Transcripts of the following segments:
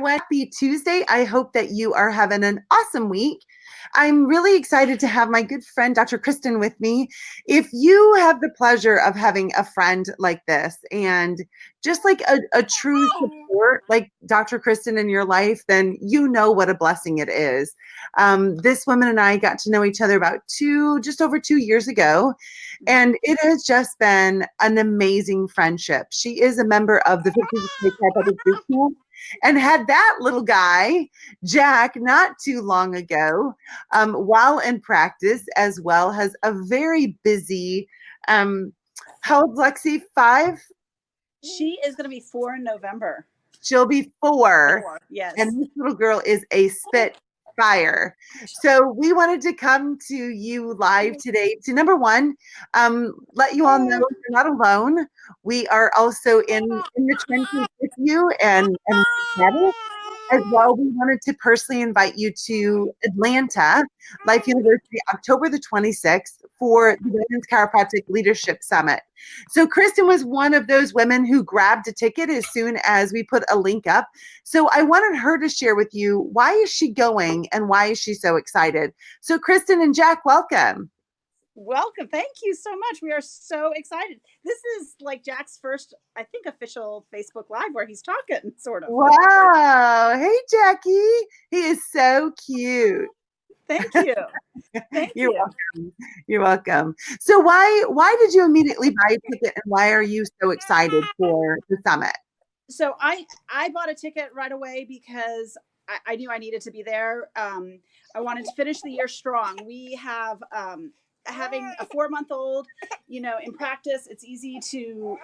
everyone. Happy Tuesday. I hope that you are having an awesome week. I'm really excited to have my good friend, Dr. Kristen, with me. If you have the pleasure of having a friend like this and just like a true support like Dr. Kristen in your life, then you know what a blessing it is. This woman and I got to know each other about just over 2 years ago, and it has just been an amazing friendship. She is a member of the 50 Chiropractic Boot Camp and had that little guy, Jack, not too long ago, while in practice, as well as a very busy, how old, Lexi? 5? She is going to be 4 in November. She'll be 4. Yes. And this little girl is a spitfire. So we wanted to come to you live today to, number one, let you all know you're not alone. We are also in the trenches with you and as well. We wanted to personally invite you to Atlanta Life University, October the 26th, for the Women's Chiropractic Leadership Summit. So Kristen was one of those women who grabbed a ticket as soon as we put a link up. So I wanted her to share with you, why is she going and why is she so excited? So Kristen and Jack, welcome. Welcome. Thank you so much. We are so excited. This is like Jack's first, I think, official Facebook Live where he's talking, sort of. Wow. Hey, Jackie. He is so cute. Thank you. Thank you. Welcome. You're welcome. So why did you immediately buy a ticket, and why are you so excited for the summit? So I bought a ticket right away because I knew I needed to be there. I wanted to finish the year strong. We have having a 4-month-old, in practice, it's easy to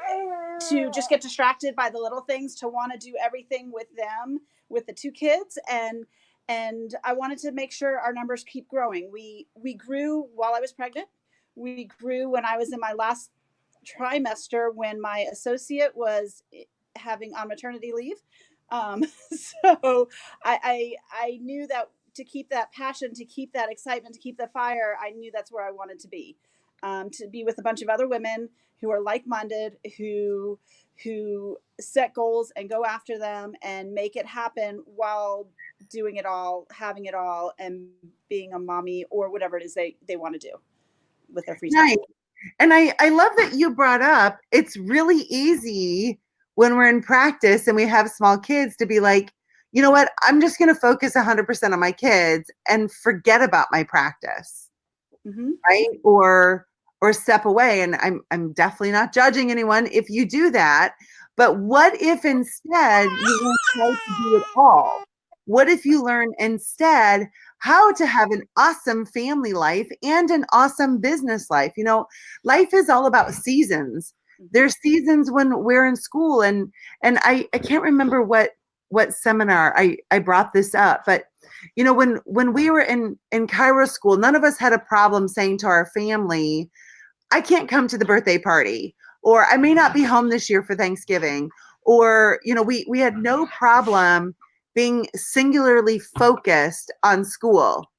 just get distracted by the little things, to want to do everything with them, with the 2 kids. And I wanted to make sure our numbers keep growing. We grew while I was pregnant. We grew when I was in my last trimester, when my associate was having on maternity leave. So I knew that to keep that passion, to keep that excitement, to keep the fire, I knew that's where I wanted to be with a bunch of other women who are like-minded, who set goals and go after them and make it happen while doing it all, having it all, and being a mommy or whatever it is they want to do with their free time. Nice. And I love that you brought up, it's really easy when we're in practice and we have small kids to be like, you know what, I'm just going to focus 100% on my kids and forget about my practice, right? Or step away. And I'm definitely not judging anyone if you do that. But what if instead you try to do it all? What if you learn instead how to have an awesome family life and an awesome business life? Life is all about seasons. There's seasons when we're in school, and I can't remember what seminar I brought this up, but when we were in Chiro school, none of us had a problem saying to our family, I can't come to the birthday party, or I may not be home this year for Thanksgiving, or we had no problem being singularly focused on school.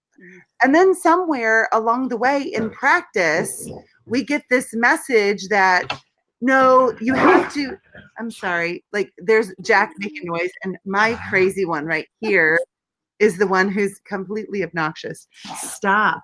And then somewhere along the way in practice, we get this message that, no, you have to, I'm sorry, like there's Jack making noise, and my crazy one right here is the one who's completely obnoxious. Stop.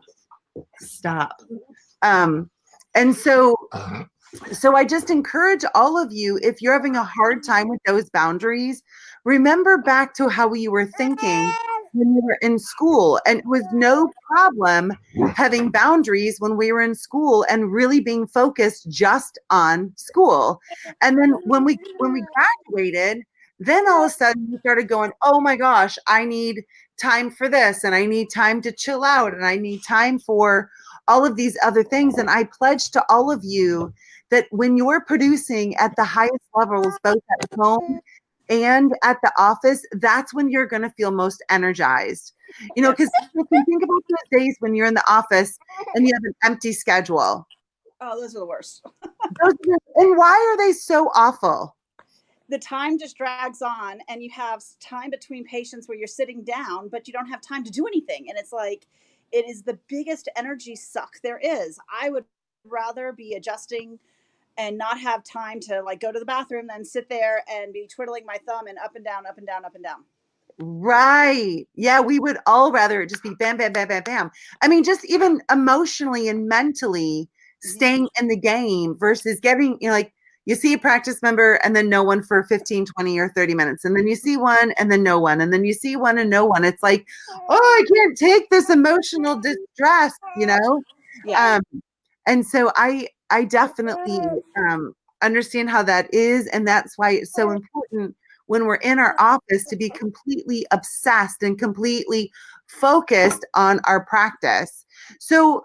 And so I just encourage all of you, if you're having a hard time with those boundaries, remember back to how you were thinking when you were in school. And it was no problem having boundaries when we were in school and really being focused just on school. And then when we graduated, then all of a sudden we started going, oh my gosh, I need time for this, and I need time to chill out, and I need time for all of these other things. And I pledge to all of you that when you're producing at the highest levels, both at home and at the office, that's when you're going to feel most energized. Because you can think about those days when you're in the office and you have an empty schedule. Oh, those are the worst. And why are they so awful? The time just drags on, and you have time between patients where you're sitting down, but you don't have time to do anything. And it's like, it is the biggest energy suck there is. I would rather be adjusting and not have time to like go to the bathroom than sit there and be twiddling my thumb and up and down, up and down, up and down. Right. Yeah, we would all rather it just be bam, bam, bam, bam, bam. I mean, just even emotionally and mentally Mhm. staying in the game versus getting, like you see a practice member and then no one for 15, 20, or 30 minutes. And then you see one and then no one. And then you see one and no one. It's like, oh, I can't take this emotional distress. Yeah. Um, and so I definitely understand how that is, and that's why it's so important when we're in our office to be completely obsessed and completely focused on our practice. So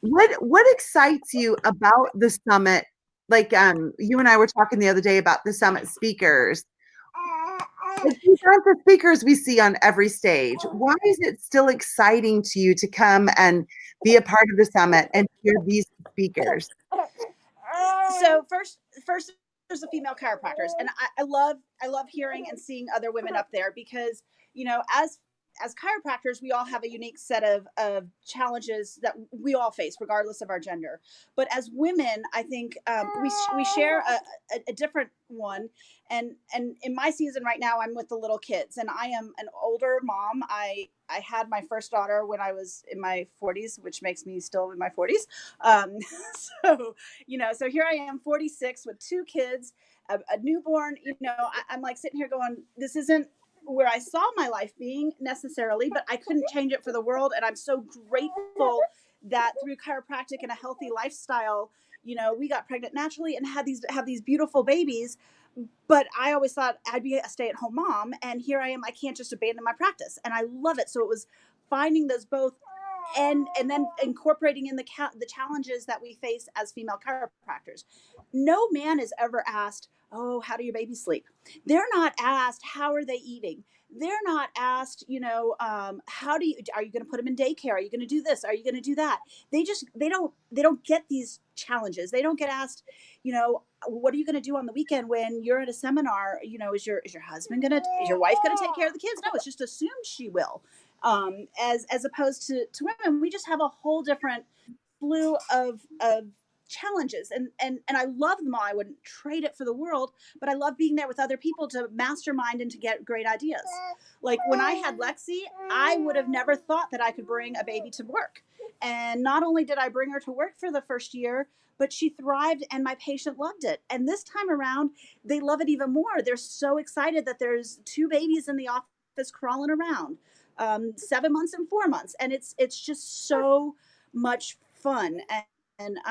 what excites you about the summit? Like you and I were talking the other day about the summit speakers. Like these aren't the speakers we see on every stage. Why is it still exciting to you to come and be a part of the summit and hear these speakers? So first there's the female chiropractors, and I love hearing and seeing other women up there because as chiropractors we all have a unique set of challenges that we all face regardless of our gender. But as women, I think we share a different one. And in my season right now, I'm with the little kids, and I am an older mom. I had my first daughter when I was in my 40s, which makes me still in my 40s. um, so so here I am, 46, with two kids, a newborn. I'm like sitting here going, this isn't where I saw my life being necessarily, but I couldn't change it for the world. And I'm so grateful that through chiropractic and a healthy lifestyle, we got pregnant naturally and have these beautiful babies. But I always thought I'd be a stay-at-home mom, and here I am. I can't just abandon my practice, and I love it. So it was finding those both, and then incorporating in the challenges that we face as female chiropractors. No man is ever asked, "Oh, how do your babies sleep?" They're not asked, "How are they eating?" They're not asked, how do you are you going to put them in daycare? Are you going to do this? Are you going to do that? They don't get these challenges. They don't get asked, what are you going to do on the weekend when you're at a seminar? Is your husband gonna is your wife gonna take care of the kids? No, it's just assumed she will. As opposed to women, we just have a whole different slew of challenges, and I love them all. I wouldn't trade it for the world, but I love being there with other people to mastermind and to get great ideas. Like when I had Lexi, I would have never thought that I could bring a baby to work. And not only did I bring her to work for the first year, but she thrived and my patient loved it. And this time around, they love it even more. They're so excited that there's two babies in the office crawling around, 7 months and 4 months. And it's just so much fun. And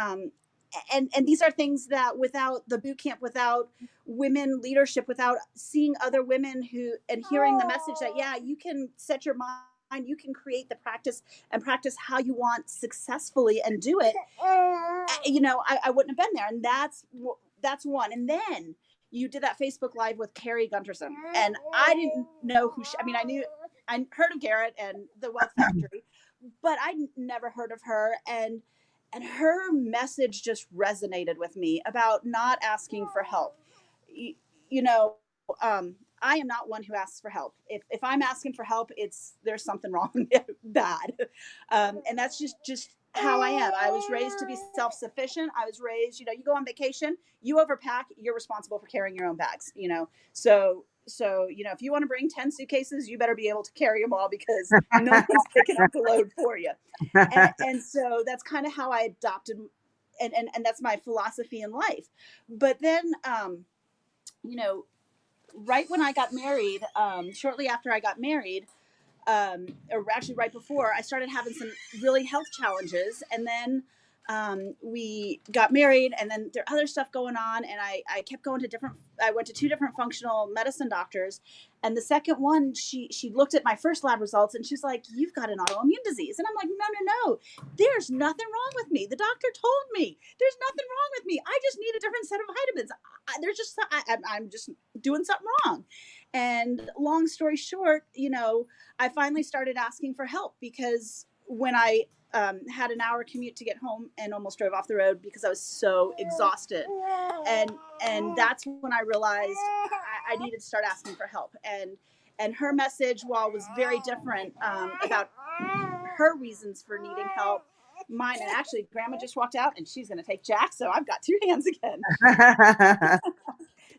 these are things that without the boot camp, without women leadership, without seeing other women who and hearing the message that, yeah, you can set your mind, you can create the practice and practice how you want successfully and do it. I wouldn't have been there. And that's one. And then you did that Facebook Live with 𝐏𝐫𝐞𝐬, and I didn't know who I heard of Garrett and the Wealth Factory, but I never heard of her. And her message just resonated with me about not asking for help. you, you know I am not one who asks for help. If I'm asking for help, it's there's something wrong bad. And that's just how I am. I was raised to be self-sufficient. I was raised, you go on vacation, you overpack, you're responsible for carrying your own bags. So if you want to bring 10 suitcases, you better be able to carry them all because no one's picking up the load for you. And so that's kind of how I adopted, and that's my philosophy in life. But then you know right when I got married, shortly after I got married, or actually right before, I started having some really health challenges. And then we got married, and then there other stuff going on. And I kept going to I went to two different functional medicine doctors. And the second one, she looked at my first lab results and she's like, "You've got an autoimmune disease." And I'm like, no, there's nothing wrong with me. The doctor told me there's nothing wrong with me. I just need a different set of vitamins. I'm just doing something wrong. And long story short, I finally started asking for help because when I had an hour commute to get home and almost drove off the road because I was so exhausted. And that's when I realized I needed to start asking for help. And her message, while was very different about her reasons for needing help, mine, and actually Grandma just walked out and she's going to take Jack, so I've got two hands again.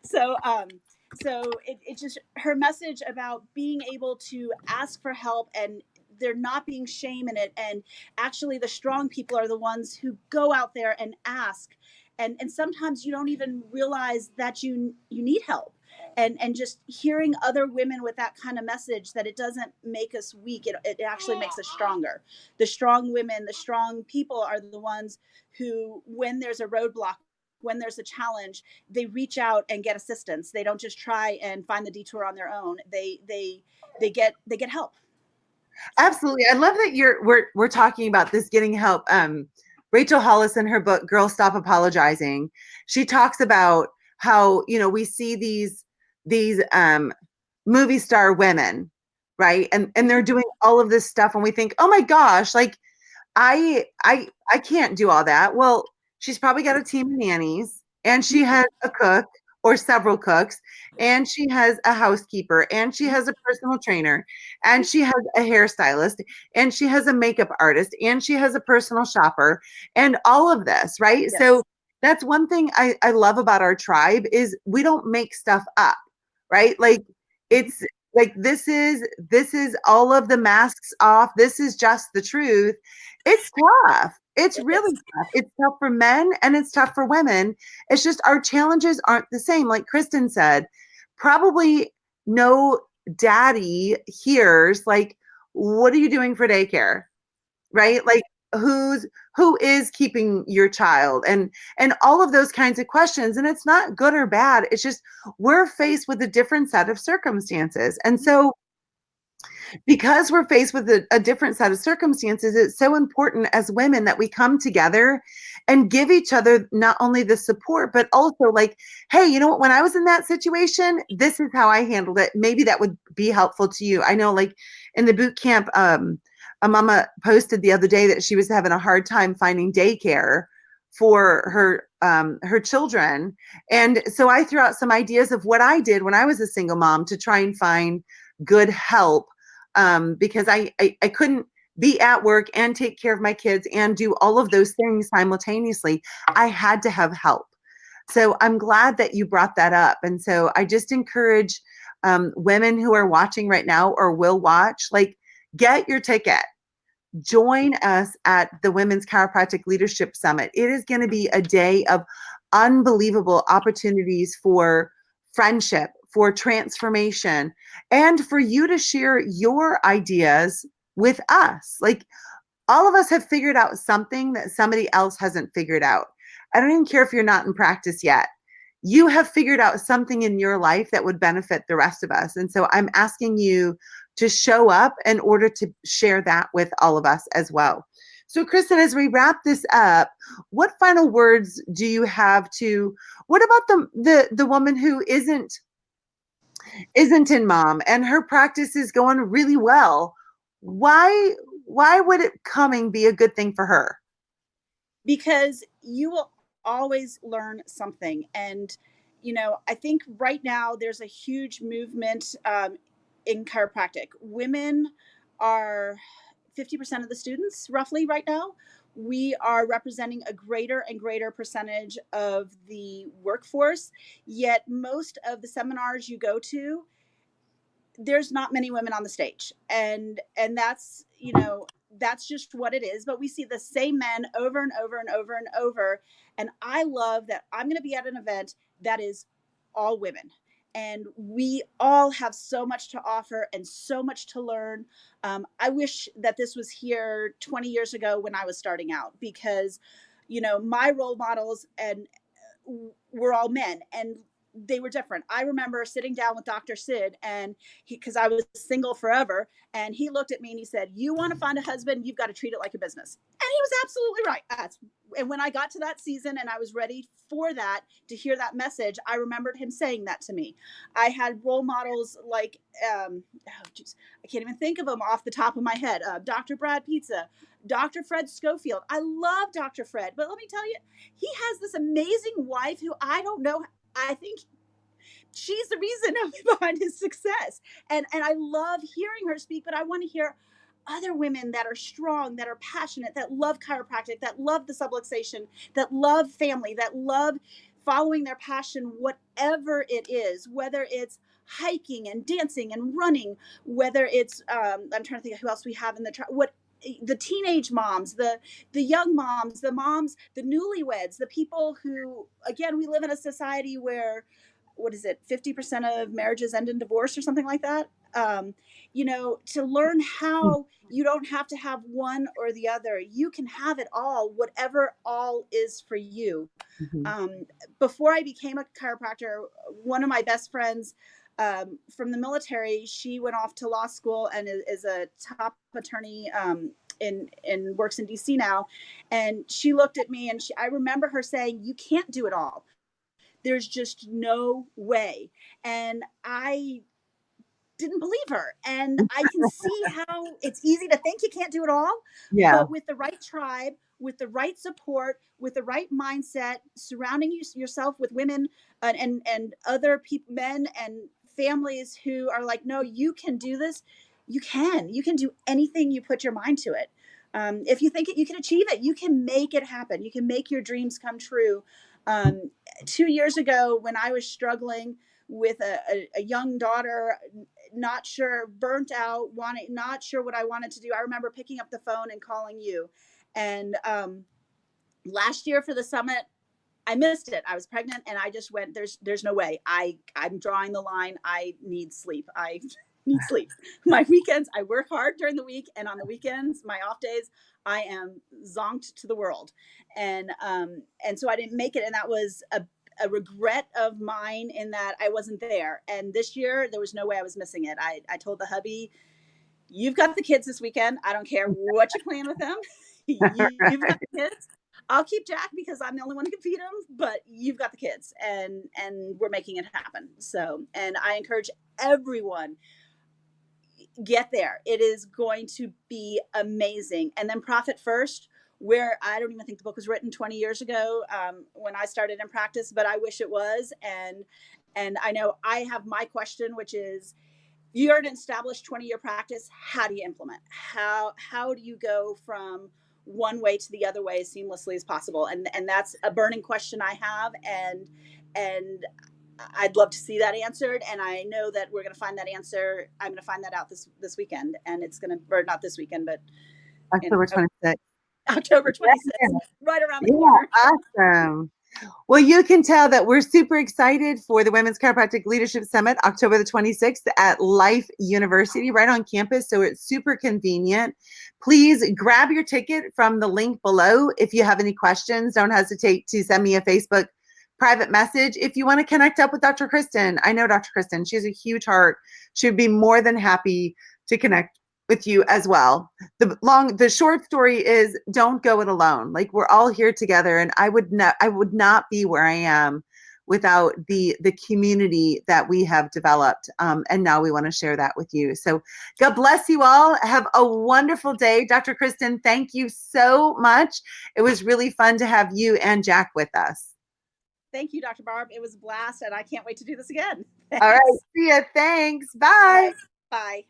So So it just, her message about being able to ask for help and there not being shame in it, and actually the strong people are the ones who go out there and ask, and sometimes you don't even realize that you need help, and just hearing other women with that kind of message, that it doesn't make us weak, it actually makes us stronger. The strong women, the strong people are the ones who, when there's a roadblock, when there's a challenge, they reach out and get assistance. They don't just try and find the detour on their own. They get help. Absolutely. I love that we're talking about this getting help. Rachel Hollis, in her book Girl Stop Apologizing, she talks about how, we see these movie star women, right? And they're doing all of this stuff and we think, "Oh my gosh, like I can't do all that." Well, she's probably got a team of nannies, and she has a cook or several cooks, and she has a housekeeper, and she has a personal trainer, and she has a hairstylist, and she has a makeup artist, and she has a personal shopper, and all of this, right? Yes. So that's one thing I love about our tribe is we don't make stuff up, right? Like it's like this is all of the masks off. This is just the truth. It's tough. It's really tough. It's tough for men and it's tough for women. It's just our challenges aren't the same. Like Kristen said, probably no daddy hears like, "What are you doing for daycare?" Right? Like who is keeping your child, and all of those kinds of questions. And it's not good or bad. It's just we're faced with a different set of circumstances. And so because we're faced with a different set of circumstances, it's so important as women that we come together and give each other not only the support, but also like, "Hey, you know what? When I was in that situation, this is how I handled it. Maybe that would be helpful to you." I know, like in the boot camp, a mama posted the other day that she was having a hard time finding daycare for her children. And so I threw out some ideas of what I did when I was a single mom to try and find good help, because I couldn't be at work and take care of my kids and do all of those things simultaneously. I had to have help. So I'm glad that you brought that up. And so I just encourage women who are watching right now or will watch, like, get your ticket. Join us at the Women's Chiropractic Leadership Summit. It is going to be a day of unbelievable opportunities for friendship, for transformation, and for you to share your ideas with us. Like, all of us have figured out something that somebody else hasn't figured out. I don't even care if you're not in practice yet. You have figured out something in your life that would benefit the rest of us. And so I'm asking you to show up in order to share that with all of us as well. So Kristen, as we wrap this up, what final words do you have to, what about the woman who isn't in mom and her practice is going really well? Why would it coming be a good thing for her? Because you will always learn something. And I think right now there's a huge movement in chiropractic. Women are 50% of the students roughly right now. We are representing a greater and greater percentage of the workforce, yet most of the seminars you go to, there's not many women on the stage, and that's just what it is. But we see the same men over and over and over and over, and I love that I'm going to be at an event that is all women, and we all have so much to offer and so much to learn. I wish that this was here 20 years ago when I was starting out, because my role models and were all men, and they were different. I remember sitting down with Dr. Sid, and because I was single forever, and he looked at me and he said, "You want to find a husband, you've got to treat it like a business." And he was absolutely right. And when I got to that season and I was ready for that, to hear that message, I remembered him saying that to me. I had role models like, I can't even think of them off the top of my head. Dr. Brad Pizza, Dr. Fred Schofield. I love Dr. Fred, but let me tell you, he has this amazing wife who I don't know. I think she's the reason behind his success. And I love hearing her speak, but I want to hear other women that are strong, that are passionate, that love chiropractic, that love the subluxation, that love family, that love following their passion, whatever it is, whether it's hiking and dancing and running, whether it's I'm trying to think of who else we have in the teenage moms, the young moms, the newlyweds, the people who, again, we live in a society where, what is it, 50% of marriages end in divorce or something like that. To learn how you don't have to have one or the other. You can have it all, whatever all is for you. Before I became a chiropractor, one of my best friends from the military, she went off to law school and is a top attorney in works in DC now. And she looked at me and I remember her saying, "You can't do it all. There's just no way." And I didn't believe her. And I can see how it's easy to think you can't do it all. Yeah. But with the right tribe, with the right support, with the right mindset, surrounding yourself with women and other people, men and families who are like, no, you can do this. You can do anything you put your mind to it. If you think it, you can achieve it. You can make it happen. You can make your dreams come true. 2 years ago, when I was struggling with a young daughter, not sure, burnt out, not sure what I wanted to do, I remember picking up the phone and calling you. And last year for the summit, I missed it. I was pregnant and I just went, there's no way. I'm drawing the line. I need sleep. I need sleep. My weekends, I work hard during the week, and on the weekends, my off days, I am zonked to the world. And so I didn't make it. And that was a regret of mine, in that I wasn't there. And this year there was no way I was missing it. I told the hubby, "You've got the kids this weekend. I don't care what you plan with them. You've got the kids. I'll keep Jack because I'm the only one who can feed him, but you've got the kids," and we're making it happen. So, and I encourage everyone, get there. It is going to be amazing. And then Profit First, where I don't even think the book was written 20 years ago when I started in practice, but I wish it was. And I know I have my question, which is, you're an established 20-year practice. How do you implement? How do you go from one way to the other way as seamlessly as possible? And that's a burning question I have. And I'd love to see that answered. And I know that we're going to find that answer. I'm going to find that out this weekend. And it's going to, or not this weekend, but October 26th. October 26th, yeah. Right around the corner. Awesome. Well, you can tell that we're super excited for the Women's Chiropractic Leadership Summit, October the 26th at Life University, right on campus. So it's super convenient. Please grab your ticket from the link below. If you have any questions, don't hesitate to send me a Facebook private message. If you want to connect up with Dr. Kristen, I know Dr. Kristen, she has a huge heart. She would be more than happy to connect with you as well. The short story is, don't go it alone. Like, we're all here together, and I would not be where I am without the community that we have developed. And now we want to share that with you. So God bless you all. Have a wonderful day. Dr. Kristen, thank you so much. It was really fun to have you and Jack with us. Thank you, Dr. Barb. It was a blast, and I can't wait to do this again. Thanks. All right. See ya. Thanks. Bye. Right. Bye.